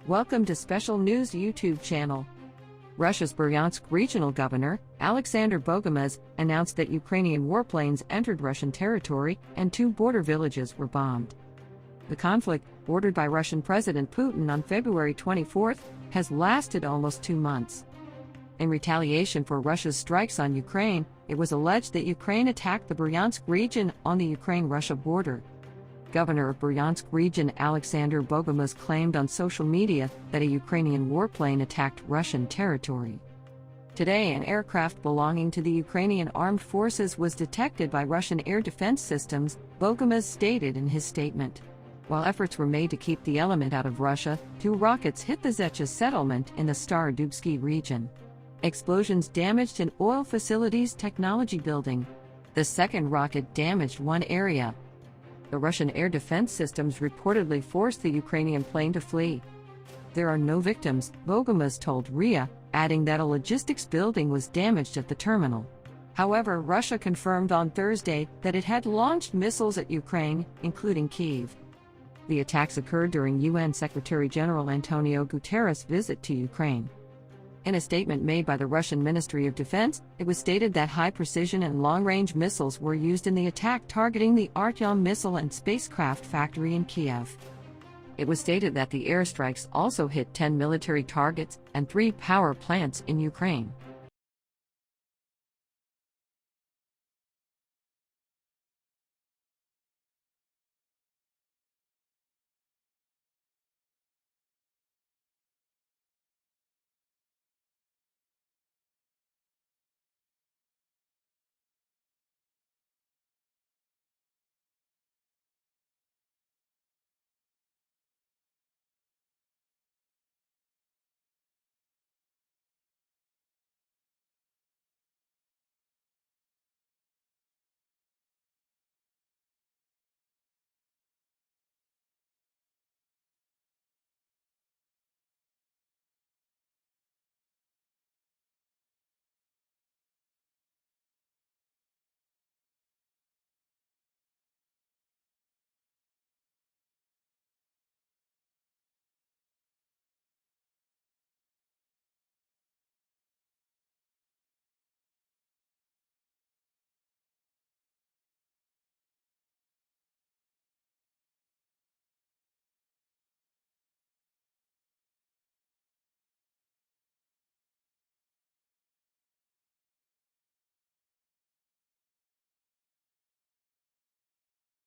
Welcome to Special News YouTube channel. Russia's Bryansk regional governor, Alexander Bogomaz, announced that Ukrainian warplanes entered Russian territory and 2 border villages were bombed. The conflict, ordered by Russian President Putin on February 24, has lasted almost 2 months. In retaliation for Russia's strikes on Ukraine, it was alleged that Ukraine attacked the Bryansk region on the Ukraine-Russia border. Governor of Bryansk region Alexander Bogomaz claimed on social media that a Ukrainian warplane attacked Russian territory. Today, an aircraft belonging to the Ukrainian armed forces was detected by Russian air defense systems, Bogomaz stated in his statement. While efforts were made to keep the element out of Russia, 2 rockets hit the Zecha settlement in the Starodubsky region. Explosions damaged an oil facility's technology building. The second rocket damaged one area. The Russian air defense systems reportedly forced the Ukrainian plane to flee. There are no victims, Bogomaz told RIA, adding that a logistics building was damaged at the terminal. However, Russia confirmed on Thursday that it had launched missiles at Ukraine, including Kyiv. The attacks occurred during UN Secretary-General Antonio Guterres' visit to Ukraine. In a statement made by the Russian Ministry of Defense, it was stated that high-precision and long-range missiles were used in the attack targeting the Artyom missile and spacecraft factory in Kiev. It was stated that the airstrikes also hit 10 military targets and 3 power plants in Ukraine.